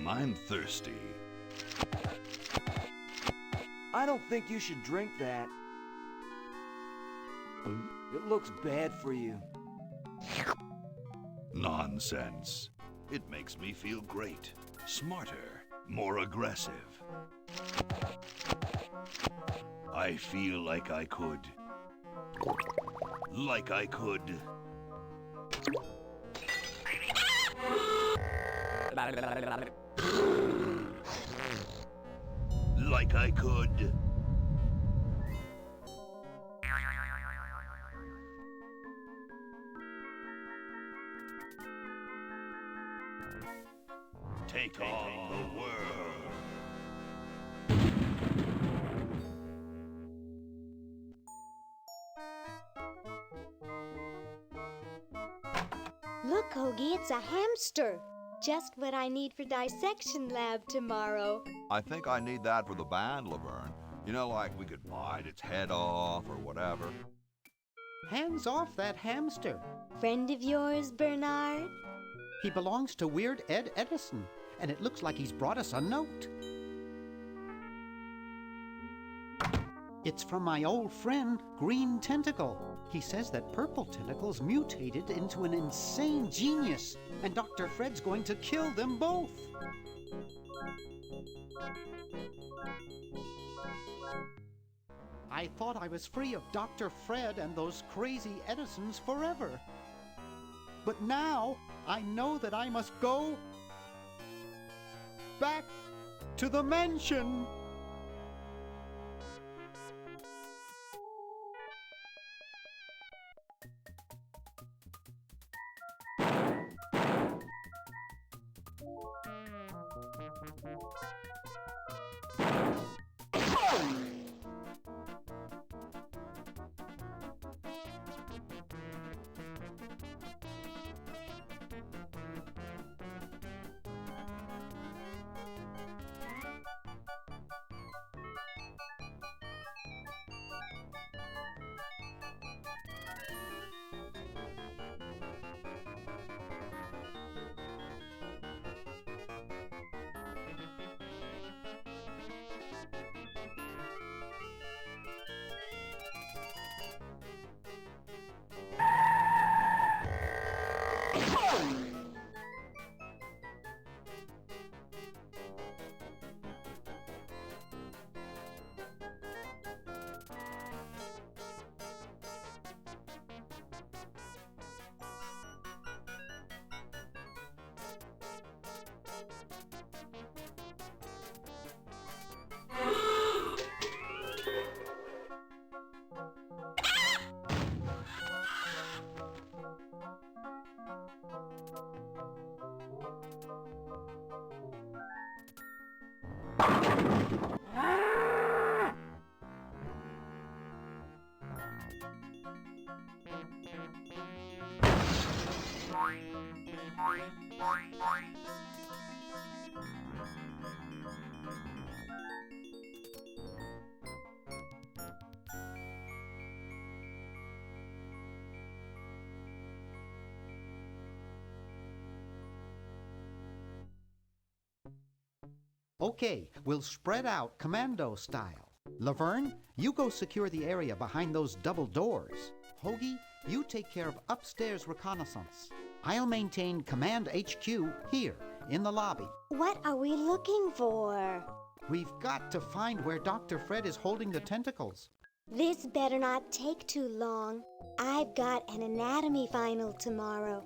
I'm thirsty. I don't think you should drink that. It looks bad for you. Nonsense. It makes me feel great, smarter, more aggressive. I feel like I could. Like I could. Like I could. Take on the world. Look, Hoagie, it's a hamster. Just what I need for dissection lab tomorrow. I think I need that for the band, Laverne. You know, like we could bite its head off or whatever. Hands off that hamster. Friend of yours, Bernard? He belongs to Weird Ed Edison, and it looks like he's brought us a note. It's from my old friend, Green Tentacle. He says that Purple Tentacle's mutated into an insane genius, and Dr. Fred's going to kill them both. I thought I was free of Dr. Fred and those crazy Edisons forever. But now I know that I must go back to the mansion. Okay, we'll spread out commando style. Laverne, you go secure the area behind those double doors. Hoagie, you take care of upstairs reconnaissance. I'll maintain Command HQ here, in the lobby. What are we looking for? We've got to find where Dr. Fred is holding the tentacles. This better not take too long. I've got an anatomy final tomorrow.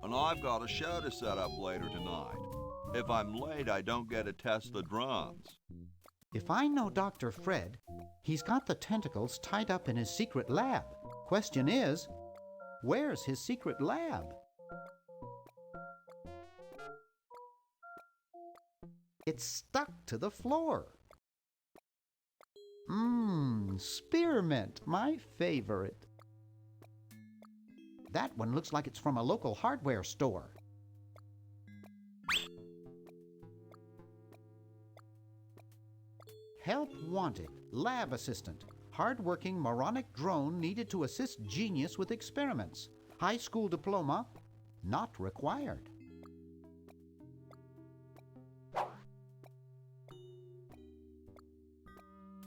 And I've got a show to set up later tonight. If I'm late, I don't get to test the drums. If I know Dr. Fred, he's got the tentacles tied up in his secret lab. Question is, where's his secret lab? It's stuck to the floor. Spearmint, my favorite. That one looks like it's from a local hardware store. Help wanted. Lab assistant. Hard-working moronic drone needed to assist genius with experiments. High school diploma not required.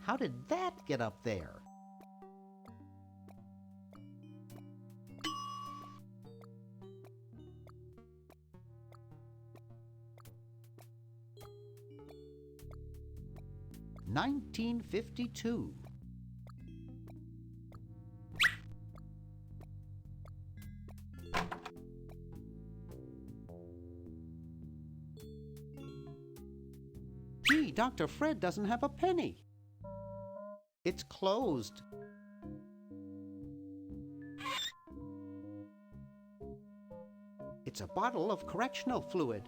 How did that get up there? $1952. Gee, Dr. Fred doesn't have a penny. It's closed. It's a bottle of correctional fluid.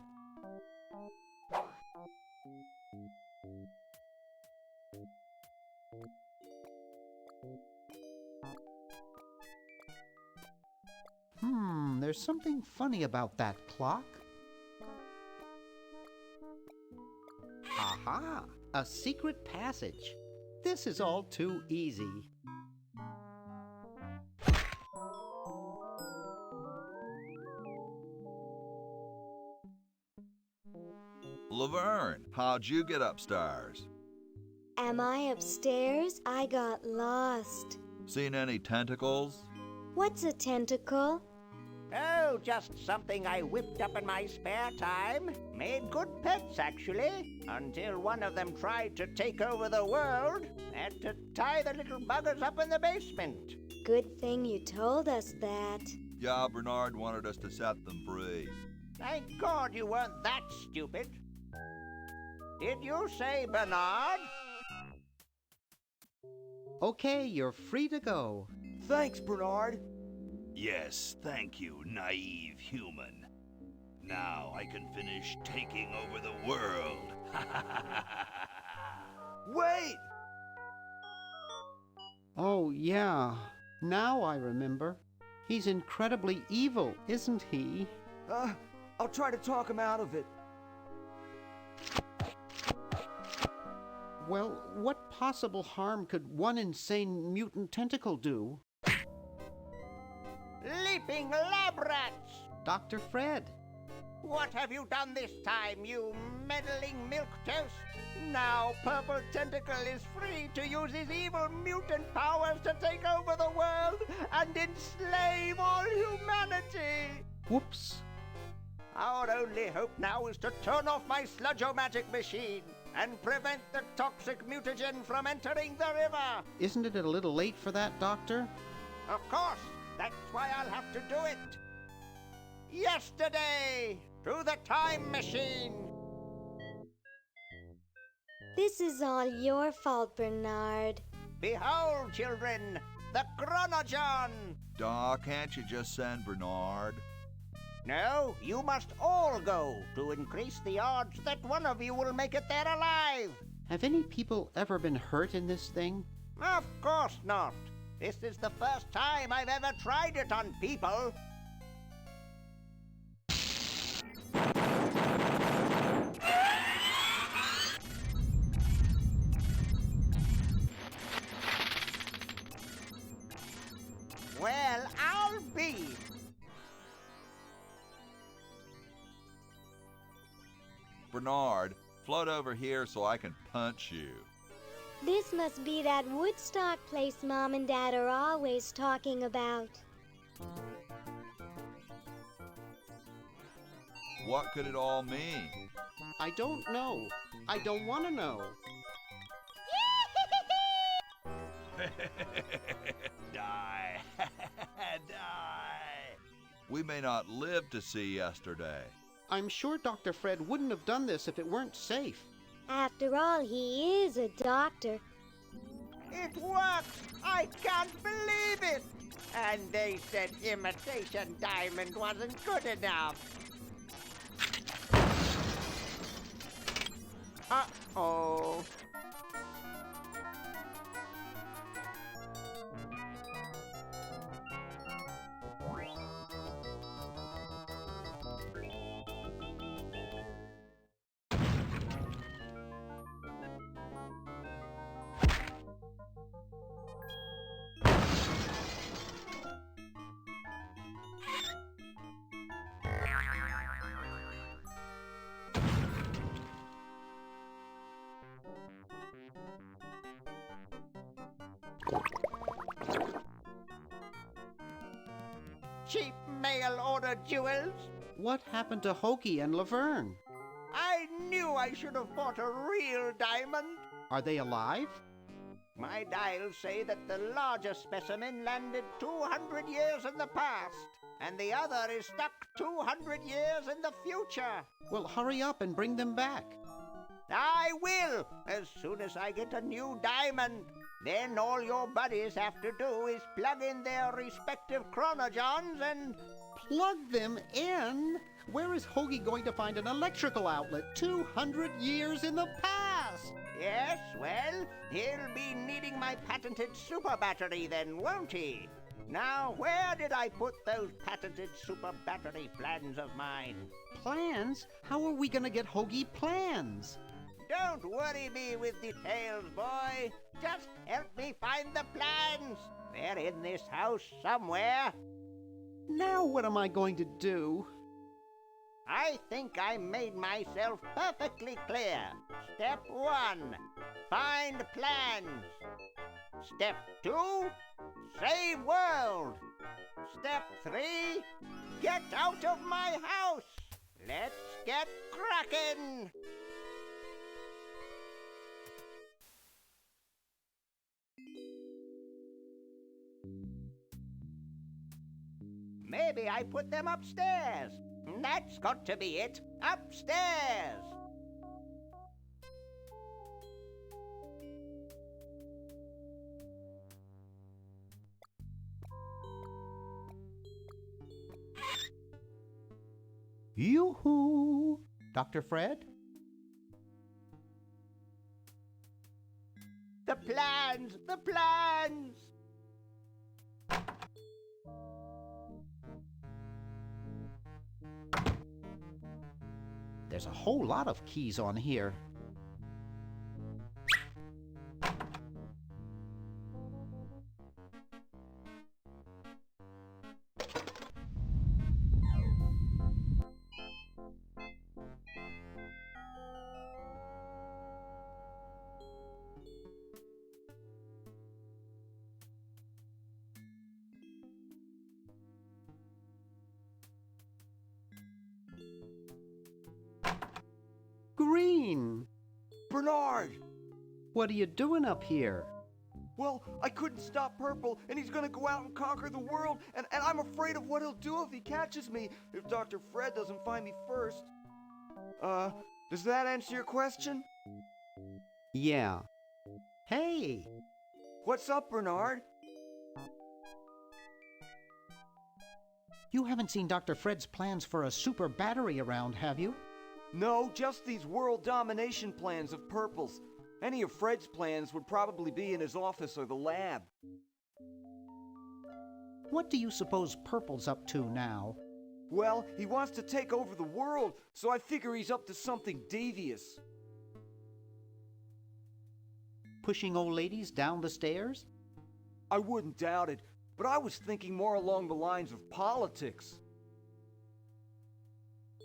There's something funny about that clock. Aha! A secret passage. This is all too easy. Laverne, how'd you get upstairs? Am I upstairs? I got lost. Seen any tentacles? What's a tentacle? Oh, just something I whipped up in my spare time. Made good pets, actually, until one of them tried to take over the world. Had to tie the little buggers up in the basement. Good thing you told us that. Yeah, Bernard wanted us to set them free. Thank God you weren't that stupid. Did you say Bernard? Okay, you're free to go. Thanks, Bernard. Yes, thank you, naive human. Now I can finish taking over the world. Wait! Oh, yeah. Now I remember. He's incredibly evil, isn't he? I'll try to talk him out of it. Well, what possible harm could one insane mutant tentacle do? Leaping lab rats! Dr. Fred. What have you done this time, you meddling milquetoast? Now Purple Tentacle is free to use his evil mutant powers to take over the world and enslave all humanity! Whoops. Our only hope now is to turn off my sludge-o-magic machine and prevent the toxic mutagen from entering the river. Isn't it a little late for that, Doctor? Of course, that's why I'll have to do it. Yesterday, through the time machine. This is all your fault, Bernard. Behold, children, the Chronogon. Doc, can't you just send Bernard? No, you must all go to increase the odds that one of you will make it there alive. Have any people ever been hurt in this thing? Of course not. This is the first time I've ever tried it on people. Well, I'll be. Bernard, float over here so I can punch you. This must be that Woodstock place Mom and Dad are always talking about. What could it all mean? I don't know. I don't want to know. Die. Die. We may not live to see yesterday. I'm sure Dr. Fred wouldn't have done this if it weren't safe. After all, he is a doctor. It worked! I can't believe it! And they said imitation diamond wasn't good enough. Uh-oh. Cheap mail-order jewels. What happened to Hoagie and Laverne? I knew I should have bought a real diamond. Are they alive? My dials say that the larger specimen landed 200 years in the past, and the other is stuck 200 years in the future. Well, hurry up and bring them back. I will, as soon as I get a new diamond. Then all your buddies have to do is plug in their respective chronogens and... Plug them in? Where is Hoagie going to find an electrical outlet 200 years in the past? Yes, well, he'll be needing my patented super battery then, won't he? Now, where did I put those patented super battery plans of mine? Plans? How are we going to get Hoagie plans? Don't worry me with details, boy. Just help me find the plans. They're in this house somewhere. Now what am I going to do? I think I made myself perfectly clear. Step 1, find plans. Step 2, save world. Step 3, get out of my house. Let's get cracking. Maybe I put them upstairs. That's got to be it. Upstairs. Yoo-hoo! Dr. Fred? The plans! The plans! There's a whole lot of keys on here. Green! Bernard! What are you doing up here? Well, I couldn't stop Purple, and he's gonna go out and conquer the world, and I'm afraid of what he'll do if he catches me, if Dr. Fred doesn't find me first. Does that answer your question? Yeah. Hey! What's up, Bernard? You haven't seen Dr. Fred's plans for a super battery around, have you? No, just these world domination plans of Purple's. Any of Fred's plans would probably be in his office or the lab. What do you suppose Purple's up to now? Well, he wants to take over the world, so I figure he's up to something devious. Pushing old ladies down the stairs? I wouldn't doubt it, but I was thinking more along the lines of politics.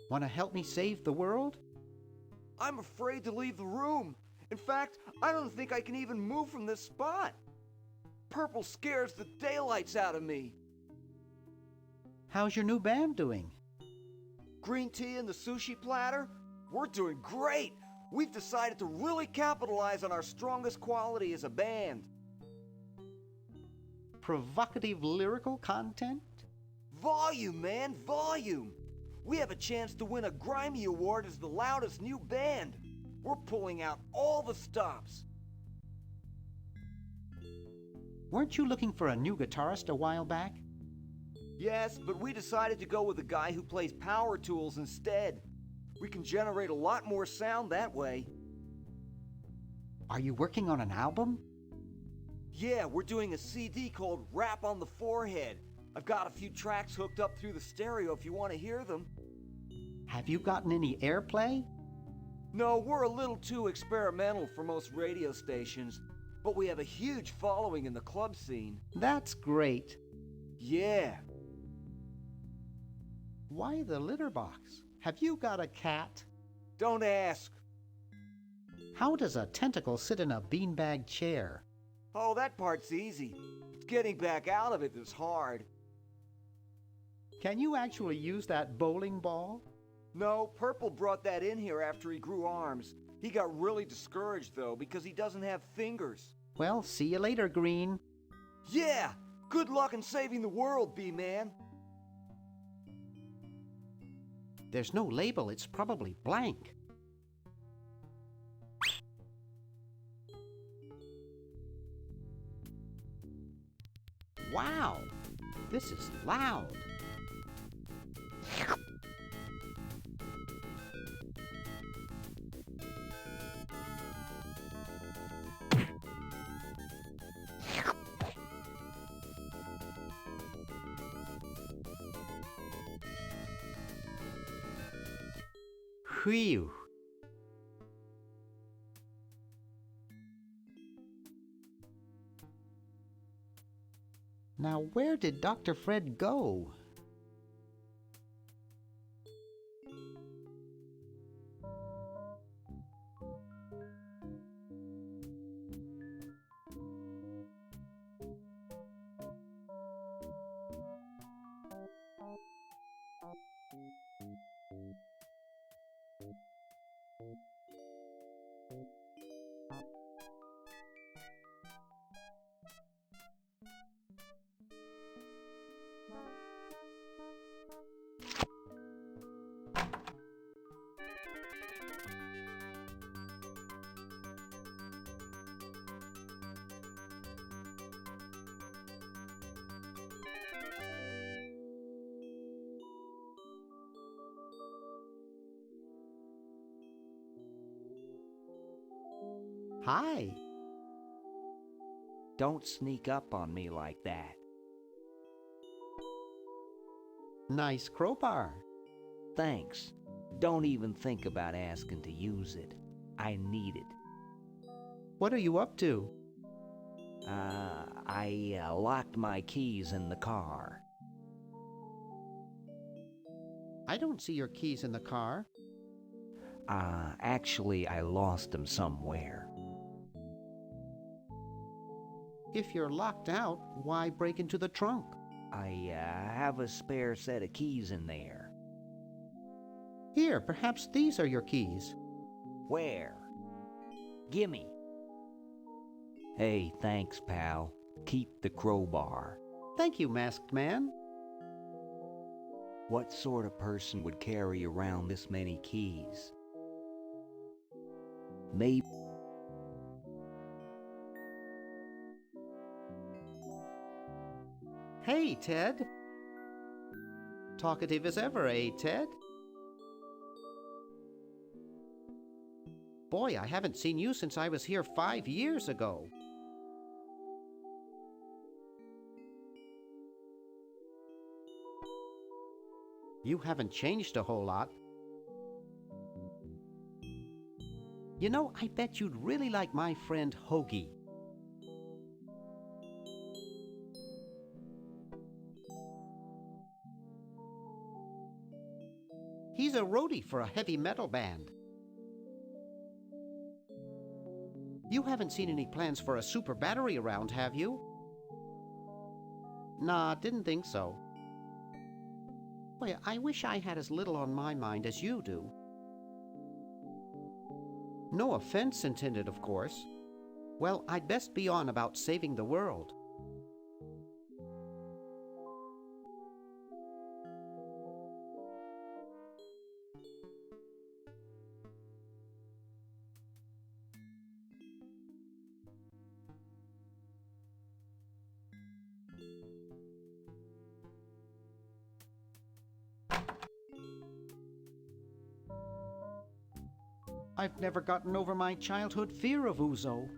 Want to help me save the world? I'm afraid to leave the room. In fact, I don't think I can even move from this spot. Purple scares the daylights out of me. How's your new band doing? Green tea and the sushi platter? We're doing great. We've decided to really capitalize on our strongest quality as a band. Provocative lyrical content? Volume, man, volume. We have a chance to win a Grimy Award as the loudest new band. We're pulling out all the stops. Weren't you looking for a new guitarist a while back? Yes, but we decided to go with a guy who plays power tools instead. We can generate a lot more sound that way. Are you working on an album? Yeah, we're doing a CD called Rap on the Forehead. I've got a few tracks hooked up through the stereo if you want to hear them. Have you gotten any airplay? No, we're a little too experimental for most radio stations, but we have a huge following in the club scene. That's great. Yeah. Why the litter box? Have you got a cat? Don't ask. How does a tentacle sit in a beanbag chair? Oh, that part's easy. It's getting back out of it that's hard. Can you actually use that bowling ball? No, Purple brought that in here after he grew arms. He got really discouraged, though, because he doesn't have fingers. Well, see you later, Green. Yeah! Good luck in saving the world, B-Man. There's no label. It's probably blank. Wow! This is loud. Whew. Now, where did Dr. Fred go? Hi. Don't sneak up on me like that. Nice crowbar. Thanks. Don't even think about asking to use it. I need it. What are you up to? I locked my keys in the car. I don't see your keys in the car. Actually, I lost them somewhere. If you're locked out, why break into the trunk? I have a spare set of keys in there. Here, perhaps these are your keys. Where? Gimme. Hey, thanks, pal. Keep the crowbar. Thank you, Masked Man. What sort of person would carry around this many keys? Maybe. Hey, Ted. Talkative as ever, eh, Ted? Boy, I haven't seen you since I was here 5 years ago. You haven't changed a whole lot. You know, I bet you'd really like my friend Hoagie. He's a roadie for a heavy metal band. You haven't seen any plans for a super battery around, have you? Nah, didn't think so. Boy, I wish I had as little on my mind as you do. No offense intended, of course. Well, I'd best be on about saving the world. I've never gotten over my childhood fear of Uzo.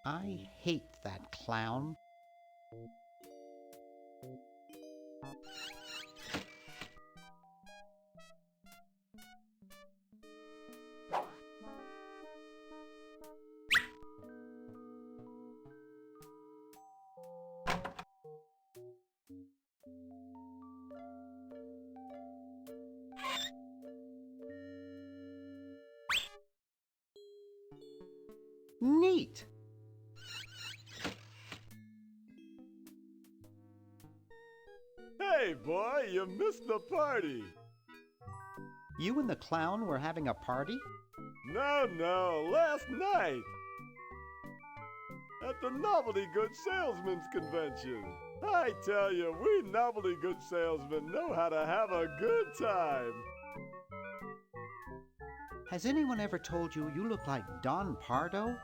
I hate that clown. Wait! Hey, boy, you missed the party. You and the clown were having a party? No, last night. At the Novelty Goods Salesmen's Convention. I tell you, we novelty goods salesmen know how to have a good time. Has anyone ever told you you look like Don Pardo?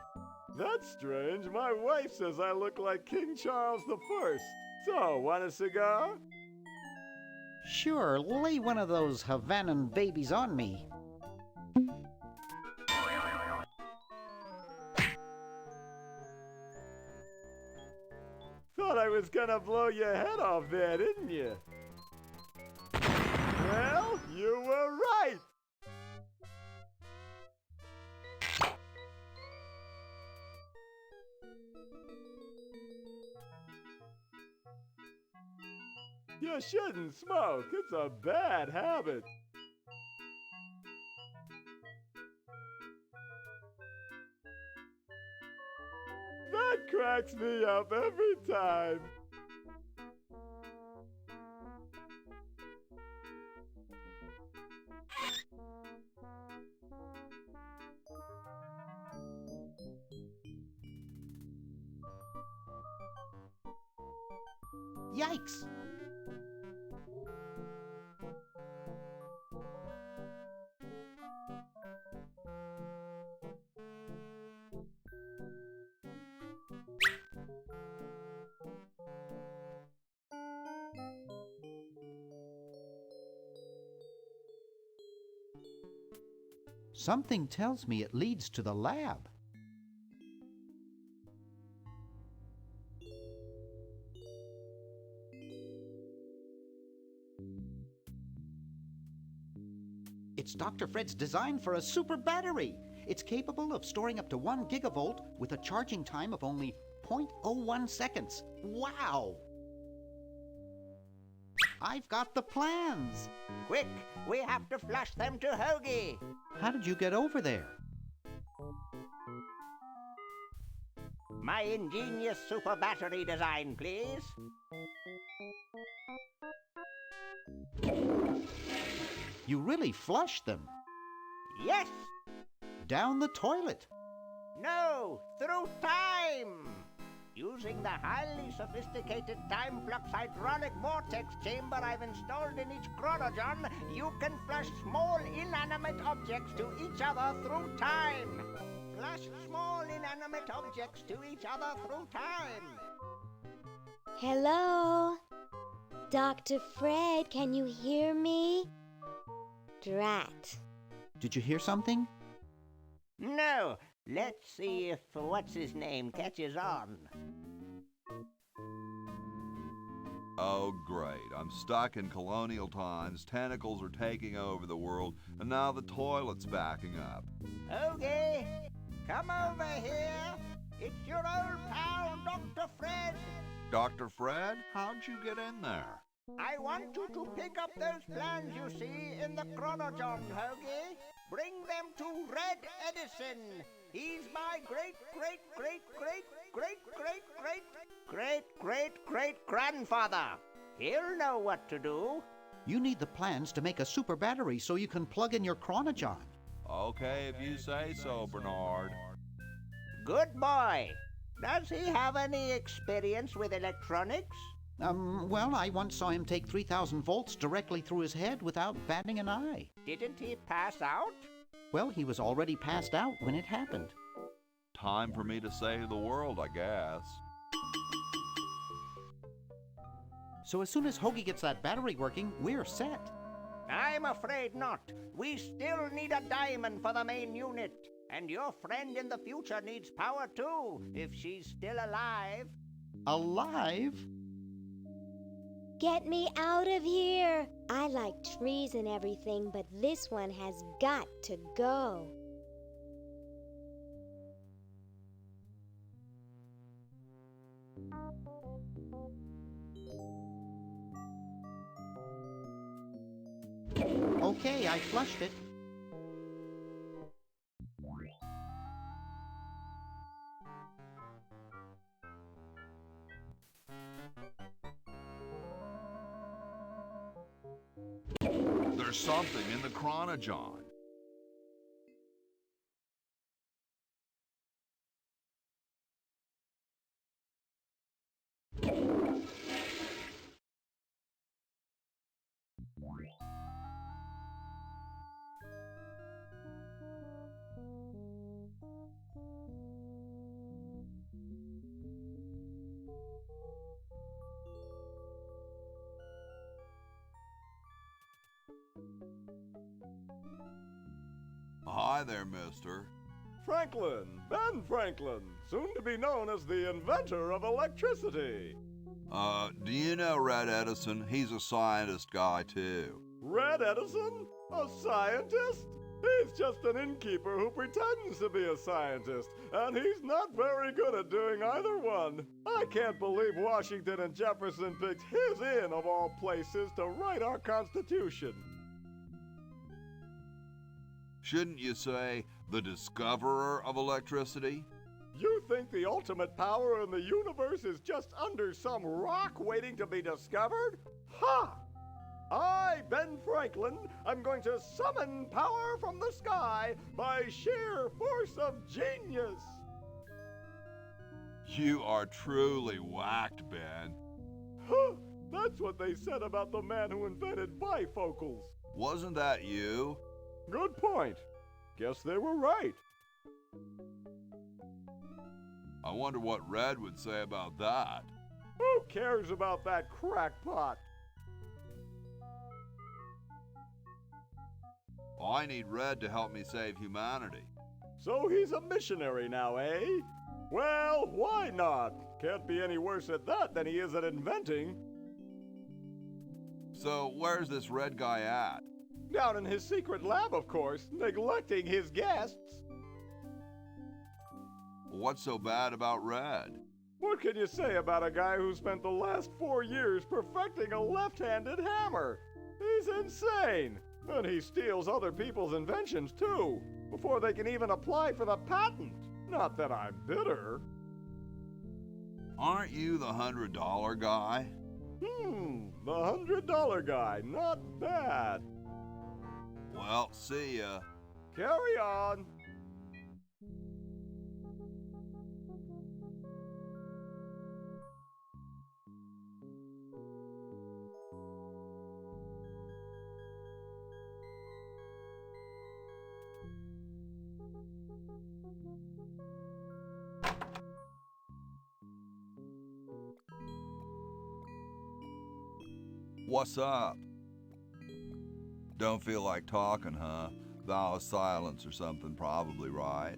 That's strange. My wife says I look like King Charles I. So, want a cigar? Sure, lay one of those Havanan babies on me. Thought I was gonna blow your head off there, didn't you? Well, you were right. You shouldn't smoke. It's a bad habit. That cracks me up every time. Yikes! Something tells me it leads to the lab. It's Dr. Fred's design for a super battery. It's capable of storing up to 1 gigavolt with a charging time of only 0.01 seconds. Wow! I've got the plans. Quick, we have to flush them to Hoagie. How did you get over there? My ingenious super battery design, please. You really flushed them. Yes. Down the toilet. No, through time. Using the highly sophisticated time flux hydronic vortex chamber I've installed in each chronogon, you can flush small inanimate objects to each other through time. Flush small inanimate objects to each other through time. Hello? Dr. Fred, can you hear me? Drat. Did you hear something? No. Let's see if what's-his-name catches on. Oh, great. I'm stuck in colonial times, tentacles are taking over the world, and now the toilet's backing up. Okay, come over here. It's your old pal, Dr. Fred. Dr. Fred, how'd you get in there? I want you to pick up those plans you see in the chronogon, Hoagie. Bring them to Red Edison. He's my great-great-great-great-great-great-great-great-great-grandfather. He'll know what to do. You need the plans to make a super battery so you can plug in your chronogon. Okay, if you say so, Bernard. Good boy. Does he have any experience with electronics? Well, I once saw him take 3,000 volts directly through his head without batting an eye. Didn't he pass out? Well, he was already passed out when it happened. Time for me to save the world, I guess. So as soon as Hoagie gets that battery working, we're set. I'm afraid not. We still need a diamond for the main unit. And your friend in the future needs power too, if she's still alive. Alive? Get me out of here! I like trees and everything, but this one has got to go. Okay, I flushed it. there's something in the chronogon. Hi there, mister. Franklin, Ben Franklin, soon to be known as the inventor of electricity. Do you know Red Edison? He's a scientist guy, too. Red Edison? A scientist? He's just an innkeeper who pretends to be a scientist, and he's not very good at doing either one. I can't believe Washington and Jefferson picked his inn, of all places, to write our Constitution. Shouldn't you say the discoverer of electricity? You think the ultimate power in the universe is just under some rock waiting to be discovered? Ha! I, Ben Franklin, am going to summon power from the sky by sheer force of genius. You are truly whacked, Ben. Huh, that's what they said about the man who invented bifocals. Wasn't that you? Good point. Guess they were right. I wonder what Red would say about that. Who cares about that crackpot? I need Red to help me save humanity. So he's a missionary now, eh? Well, why not? Can't be any worse at that than he is at inventing. So where's this Red guy at? Down in his secret lab, of course, neglecting his guests. What's so bad about Red? What can you say about a guy who spent the last 4 years perfecting a left-handed hammer? He's insane! And he steals other people's inventions, too, before they can even apply for the patent. Not that I'm bitter. Aren't you the $100 guy? The $100 guy. Not bad. Well, see ya. Carry on. What's up? Don't feel like talking, huh? Vow of silence or something, probably, right?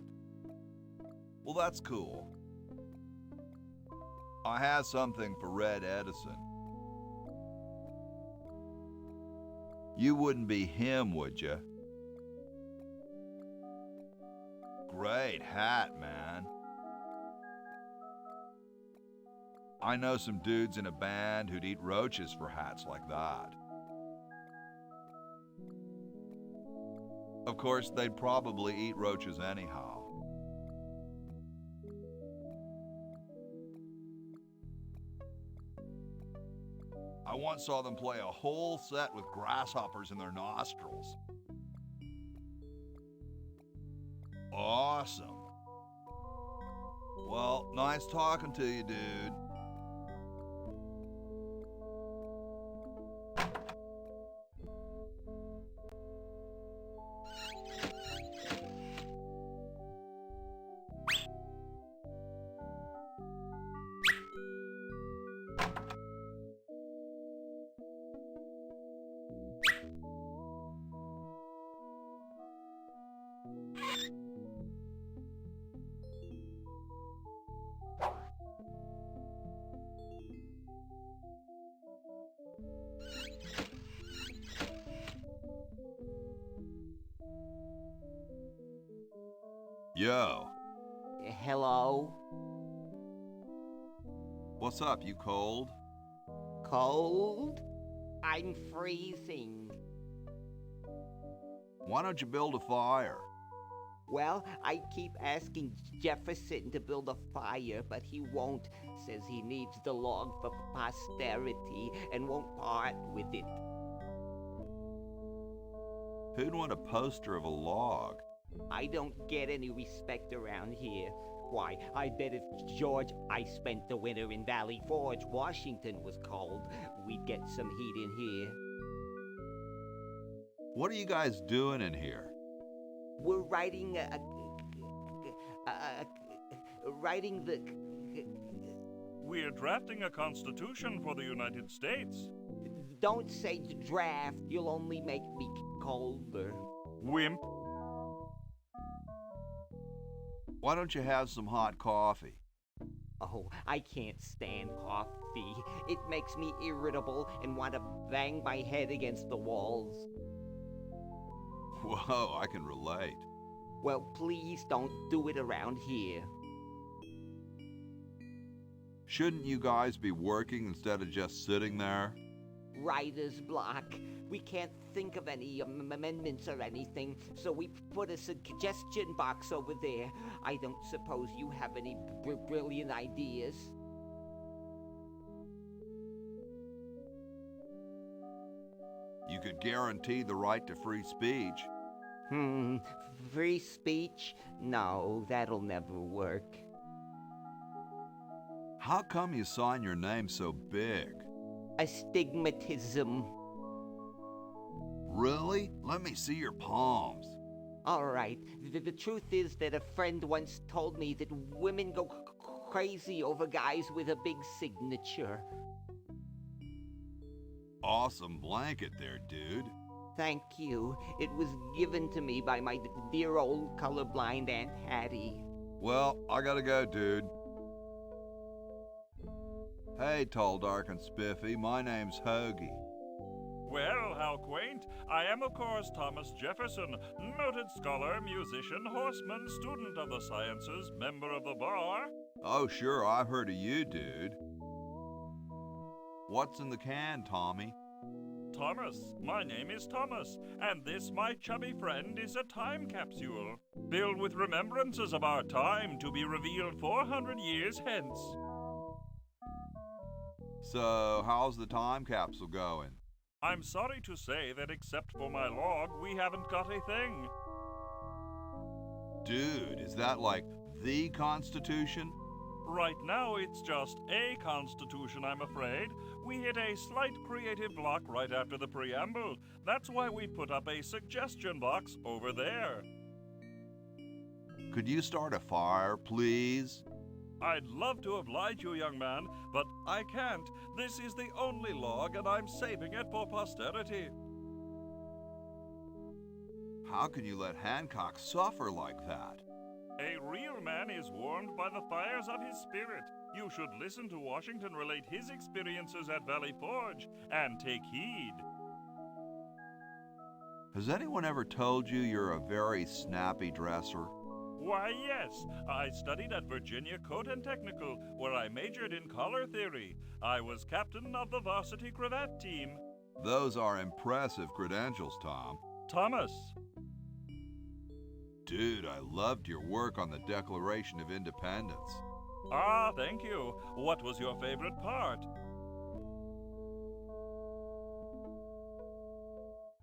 Well, that's cool. I have something for Red Edison. You wouldn't be him, would you? Great hat, man. I know some dudes in a band who'd eat roaches for hats like that. Of course, they'd probably eat roaches anyhow. I once saw them play a whole set with grasshoppers in their nostrils. Awesome. Well, nice talking to you, dude. Yo. Hello? What's up, you cold? Cold? I'm freezing. Why don't you build a fire? Well, I keep asking Jefferson to build a fire, but he won't. Says he needs the log for posterity and won't part with it. Who'd want a poster of a log? I don't get any respect around here. Why, I bet if George I spent the winter in Valley Forge, Washington was cold, we'd get some heat in here. What are you guys doing in here? We're writing writing the... We're drafting a constitution for the United States. Don't say draft, you'll only make me colder. Wimp. Why don't you have some hot coffee? Oh, I can't stand coffee. It makes me irritable and want to bang my head against the walls. Whoa, I can relate. Well, please don't do it around here. Shouldn't you guys be working instead of just sitting there? Writer's block. We can't think of any amendments or anything, so we put a suggestion box over there. I don't suppose you have any brilliant ideas? You could guarantee the right to free speech. Free speech? No, that'll never work. How come you sign your name so big? Astigmatism. Really? Let me see your palms. All right. The truth is that a friend once told me that women go crazy over guys with a big signature. Awesome blanket there, dude. Thank you. It was given to me by my dear old colorblind Aunt Hattie. Well, I gotta go, dude. Hey, tall, dark, and spiffy. My name's Hoagie. Well, how quaint. I am, of course, Thomas Jefferson, noted scholar, musician, horseman, student of the sciences, member of the bar. Oh, sure, I've heard of you, dude. What's in the can, Tommy? Thomas. My name is Thomas, and this, my chubby friend, is a time capsule, filled with remembrances of our time to be revealed 400 years hence. So, how's the time capsule going? I'm sorry to say that except for my log, we haven't got a thing. Dude, is that like the Constitution? Right now, it's just a constitution, I'm afraid. We hit a slight creative block right after the preamble. That's why we put up a suggestion box over there. Could you start a fire, please? I'd love to oblige you, young man, but I can't. This is the only log, and I'm saving it for posterity. How can you let Hancock suffer like that? A real man is warmed by the fires of his spirit. You should listen to Washington relate his experiences at Valley Forge and take heed. Has anyone ever told you you're a very snappy dresser? Why, yes. I studied at Virginia Coat and Technical, where I majored in color theory. I was captain of the varsity cravat team. Those are impressive credentials, Tom. Thomas. Dude, I loved your work on the Declaration of Independence. Ah, thank you. What was your favorite part?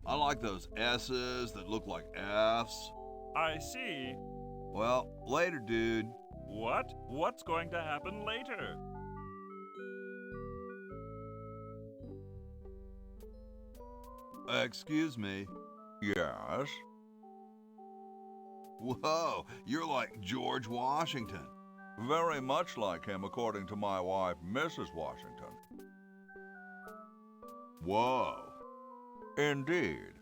I like those S's that look like F's. I see. Well, later, dude. What? What's going to happen later? Excuse me. Yes? Whoa, you're like George Washington. Very much like him, according to my wife, Mrs. Washington. Whoa. Indeed.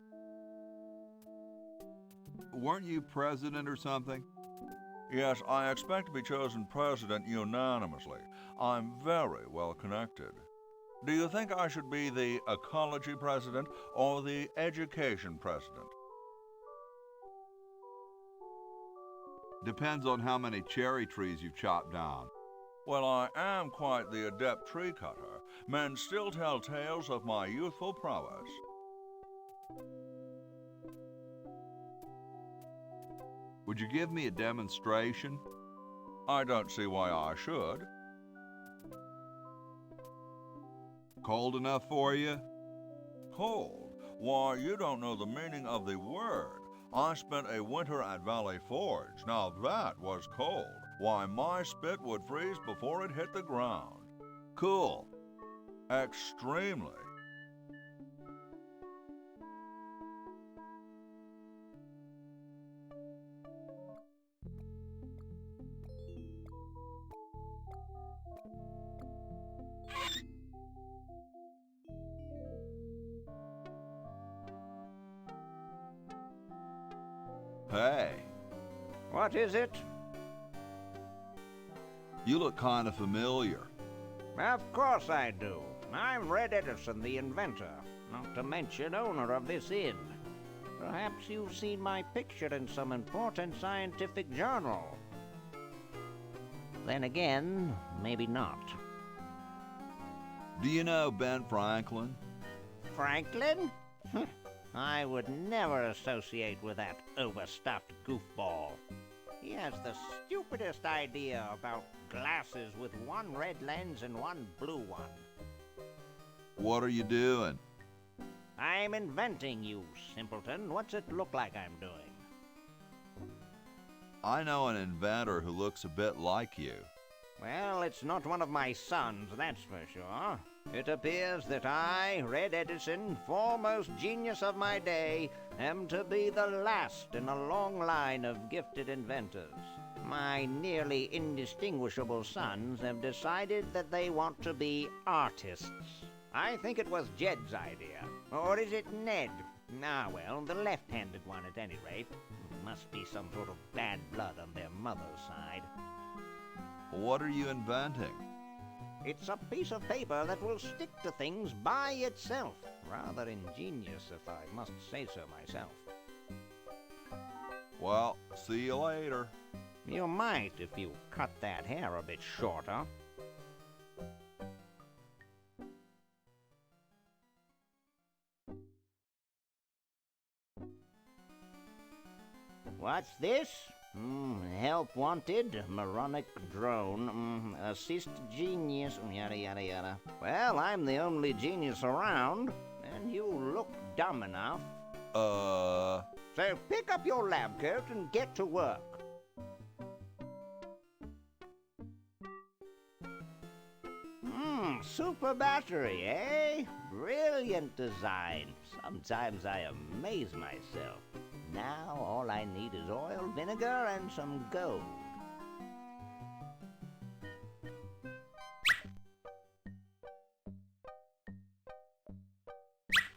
Weren't you president or something? Yes, I expect to be chosen president unanimously. I'm very well connected. Do you think I should be the ecology president or the education president? Depends on how many cherry trees you've chopped down. Well, I am quite the adept tree cutter. Men still tell tales of my youthful prowess. Would you give me a demonstration? I don't see why I should. Cold enough for you? Cold? Why, you don't know the meaning of the word. I spent a winter at Valley Forge. Now that was cold. Why, my spit would freeze before it hit the ground. Cool. Extremely. Hey, What is it? you look kind of familiar. Of course I do. I'm Red Edison, the inventor, not to mention owner of this inn. Perhaps you've seen my picture in some important scientific journal. Then again, maybe not. Do you know Ben Franklin? Franklin? I would never associate with that overstuffed goofball. He has the stupidest idea about glasses with one red lens and one blue one. What are you doing? I'm inventing, you simpleton. What's it look like I'm doing? I know an inventor who looks a bit like you. Well, it's not one of my sons, that's for sure. It appears that I, Red Edison, foremost genius of my day, am to be the last in a long line of gifted inventors. My nearly indistinguishable sons have decided that they want to be artists. I think it was Jed's idea. Or is it Ned? Ah, well, the left-handed one at any rate. Must be some sort of bad blood on their mother's side. What are you inventing? It's a piece of paper that will stick to things by itself. Rather ingenious, if I must say so myself. Well, see you later. You might if you cut that hair a bit shorter. What's this? Help wanted, moronic drone, assist genius, yada yada yada. Well, I'm the only genius around, and you look dumb enough. So pick up your lab coat and get to work. Super battery, eh? Brilliant design. Sometimes I amaze myself. Now all I need is oil, vinegar, and some gold.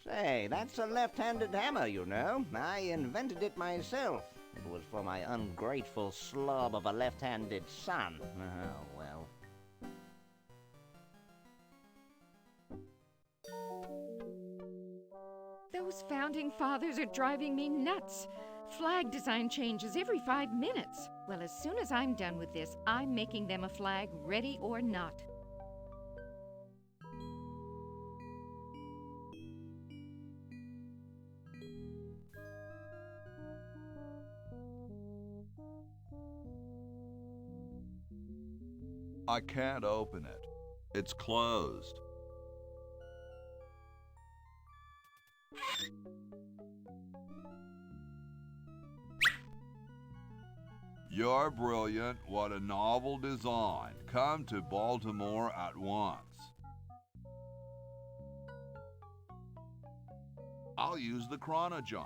Say, that's a left-handed hammer, you know. I invented it myself. It was for my ungrateful slob of a left-handed son. Oh, well. Those founding fathers are driving me nuts. Flag design changes every 5 minutes. Well, as soon as I'm done with this, I'm making them a flag, ready or not. I can't open it. It's closed. You're brilliant. What a novel design. Come to Baltimore at once. I'll use the Chronojon.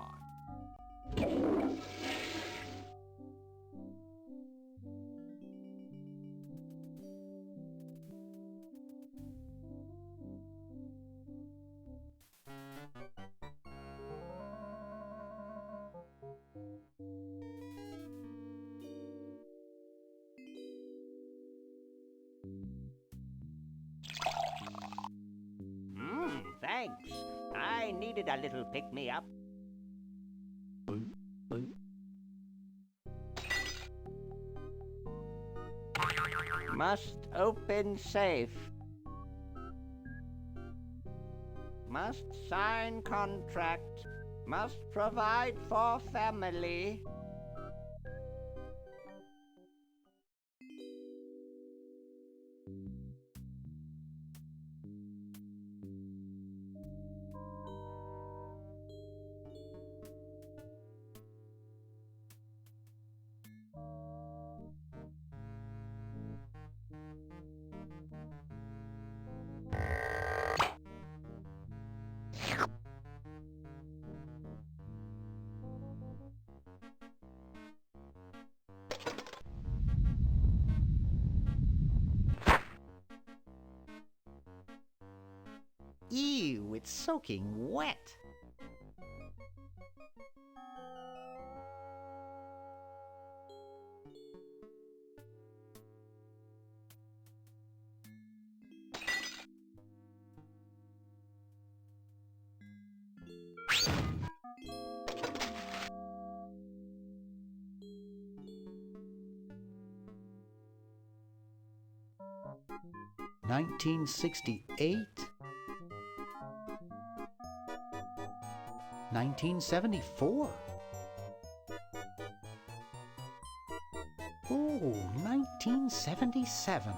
Thanks. I needed a little pick-me-up. Must open safe. Must sign contract. Must provide for family. it's soaking wet. $1968, 1974. Ooh, 1977.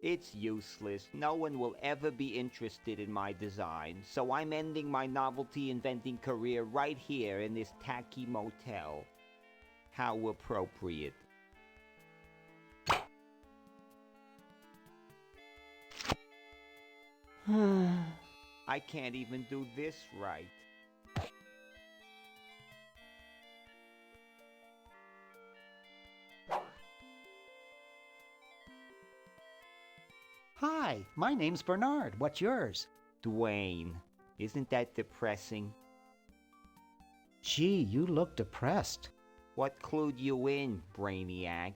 It's useless. No one will ever be interested in my design, so I'm ending my novelty inventing career right here in this tacky motel. How appropriate. I can't even do this right. Hi, my name's Bernard. What's yours? Dwayne, isn't that depressing? Gee, you look depressed. What clued you in, Brainiac?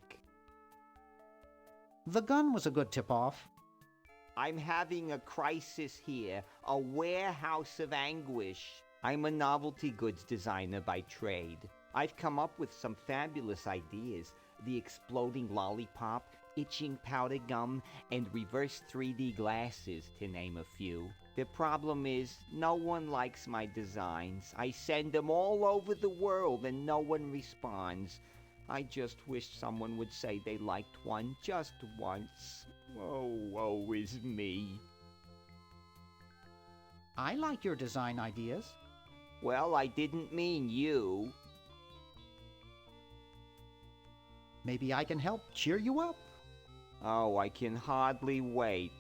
The gun was a good tip-off. I'm having a crisis here, a warehouse of anguish. I'm a novelty goods designer by trade. I've come up with some fabulous ideas. The exploding lollipop, itching powder gum, and reverse 3D glasses, to name a few. The problem is, no one likes my designs. I send them all over the world and no one responds. I just wish someone would say they liked one just once. Oh, woe is me. I like your design ideas. Well, I didn't mean you. Maybe I can help cheer you up. Oh, I can hardly wait.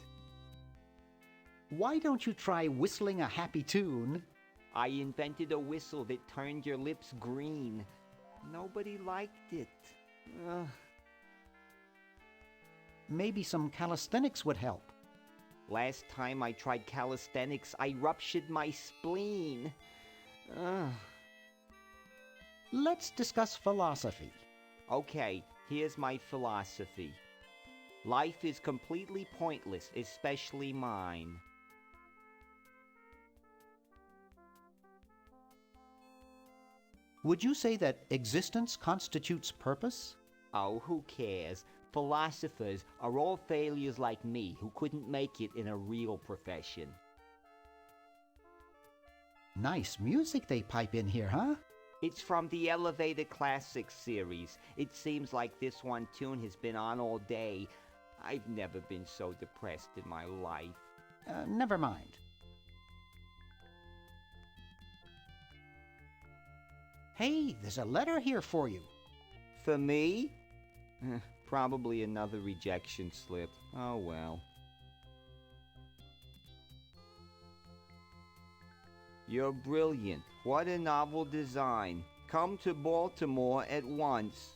Why don't you try whistling a happy tune? I invented a whistle that turned your lips green. Nobody liked it. Ugh. Maybe some calisthenics would help. Last time I tried calisthenics, I ruptured my spleen. Ugh. Let's discuss philosophy. Okay, here's my philosophy. Life is completely pointless, especially mine. Would you say that existence constitutes purpose? Oh, who cares? Philosophers are all failures like me who couldn't make it in a real profession. Nice music they pipe in here, huh? It's from the Elevator Classics series. It seems like this one tune has been on all day. I've never been so depressed in my life. Never mind. Hey, there's a letter here for you. For me? Probably another rejection slip. Oh well. You're brilliant. What a novel design. Come to Baltimore at once.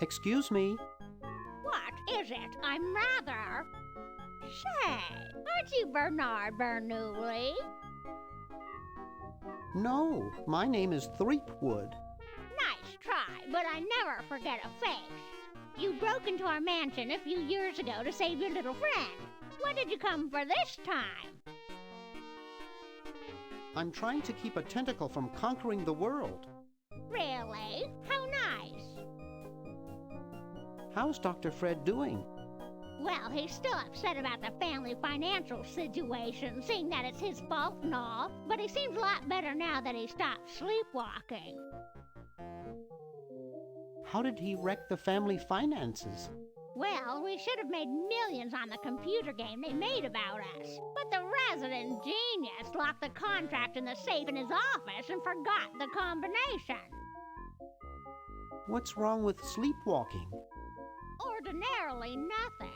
Excuse me. What is it? I'm rather... Say, aren't you Bernard Bernoulli? No, my name is Threepwood. Nice try, but I never forget a face. You broke into our mansion a few years ago to save your little friend. What did you come for this time? I'm trying to keep a tentacle from conquering the world. Really? How nice. How's Dr. Fred doing? Well, he's still upset about the family financial situation, seeing that it's his fault and all, but he seems a lot better now that he stopped sleepwalking. How did he wreck the family finances? Well, we should have made millions on the computer game they made about us. But the resident genius locked the contract in the safe in his office and forgot the combination. What's wrong with sleepwalking? Ordinarily nothing.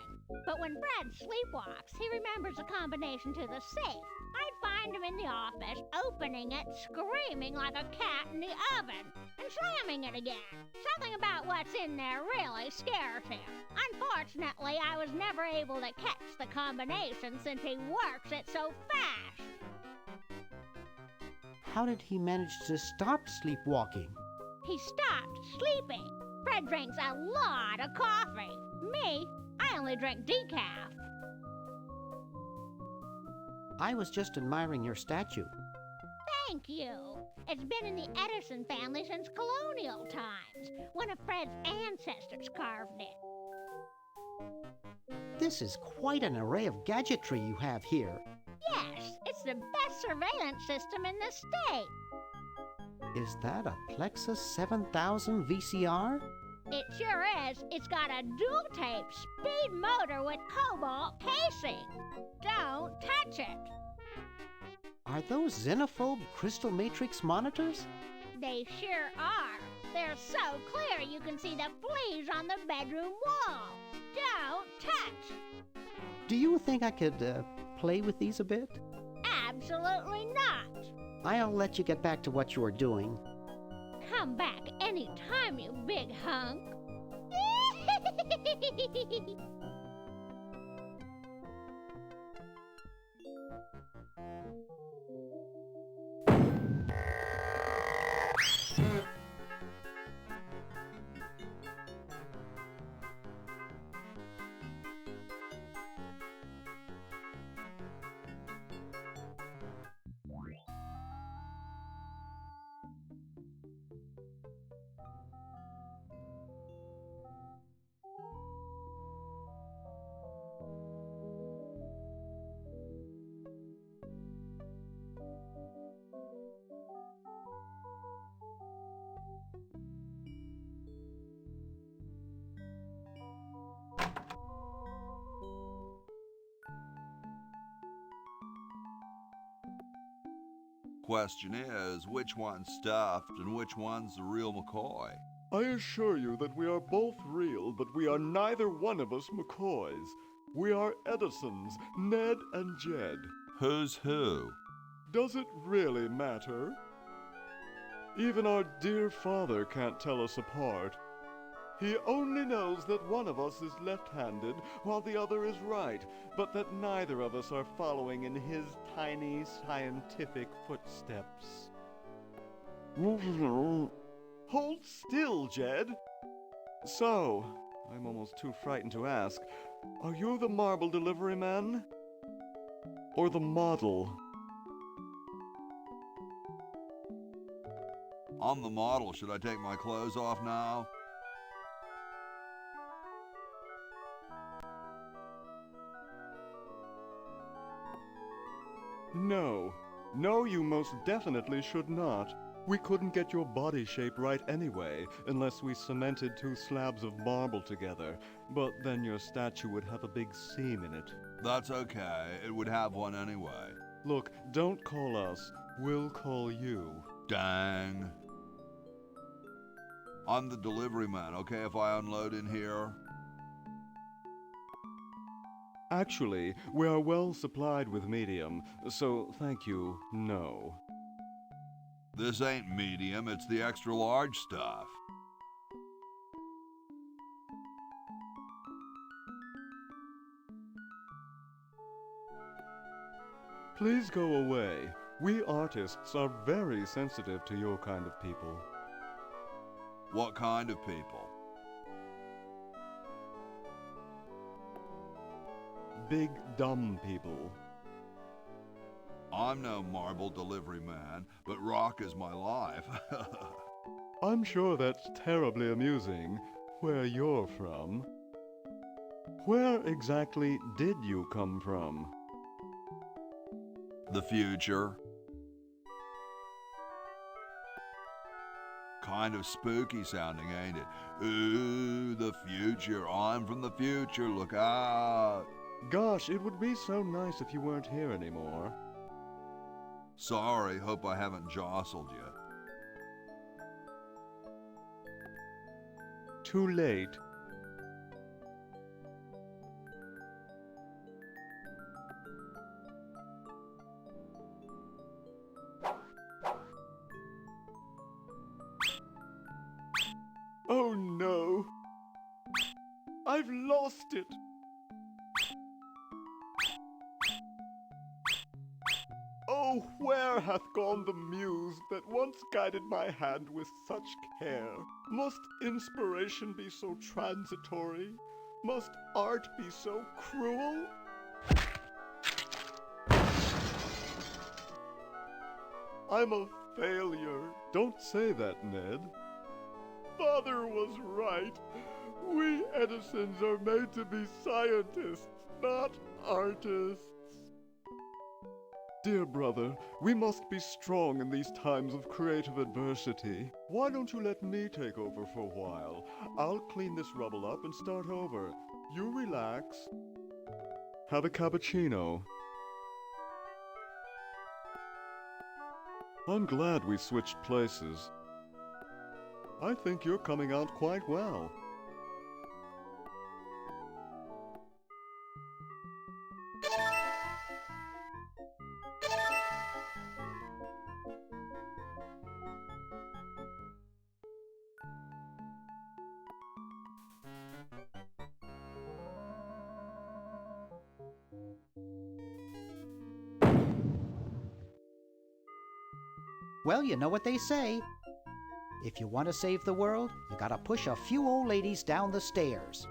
But when Fred sleepwalks, he remembers the combination to the safe. I'd find him in the office, opening it, screaming like a cat in the oven, and slamming it again. Something about what's in there really scares him. Unfortunately, I was never able to catch the combination since he works it so fast. How did he manage to stop sleepwalking? He stopped sleeping. Fred drinks a lot of coffee. Me, I only drink decaf. I was just admiring your statue. Thank you. It's been in the Edison family since colonial times. One of Fred's ancestors carved it. This is quite an array of gadgetry you have here. Yes, it's the best surveillance system in the state. Is that a Plexus 7000 VCR? It sure is. It's got a dual-tape speed motor with cobalt casing. Don't touch it. Are those xenophobe crystal matrix monitors? They sure are. They're so clear you can see the fleas on the bedroom wall. Don't touch. Do you think I could play with these a bit? Absolutely not. I'll let you get back to what you were doing. Come back anytime, you big hunk. Question is, which one's stuffed and which one's the real McCoy? I assure you that we are both real, but we are neither one of us McCoys. We are Edisons, Ned and Jed. Who's who? Does it really matter? Even our dear father can't tell us apart. He only knows that one of us is left-handed while the other is right, but that neither of us are following in his tiny scientific footsteps. Hold still, Jed. So, I'm almost too frightened to ask, are you the marble delivery man? Or the model? I'm the model. Should I take my clothes off now? No. No, you most definitely should not. We couldn't get your body shape right anyway, unless we cemented two slabs of marble together. But then your statue would have a big seam in it. That's okay. It would have one anyway. Look, don't call us. We'll call you. Dang. I'm the delivery man, okay if I unload in here? Actually, we are well supplied with medium, so thank you, no. This ain't medium, it's the extra large stuff. Please go away. We artists are very sensitive to your kind of people. What kind of people? Big, dumb people. I'm no marble delivery man, but rock is my life. I'm sure that's terribly amusing, where you're from. Where exactly did you come from? The future. kind of spooky sounding, ain't it? Ooh, the future. I'm from the future. Look out. Gosh, it would be so nice if you weren't here anymore. Sorry, hope I haven't jostled you. Too late. Oh no! I've lost it! Oh, where hath gone the muse that once guided my hand with such care? Must inspiration be so transitory? Must art be so cruel? I'm a failure. Don't say that, Ned. Father was right. We Edisons are made to be scientists, not artists. Dear brother, we must be strong in these times of creative adversity. Why don't you let me take over for a while? I'll clean this rubble up and start over. You relax. Have a cappuccino. I'm glad we switched places. I think you're coming out quite well. Well, you know what they say. If you want to save the world, you gotta push a few old ladies down the stairs.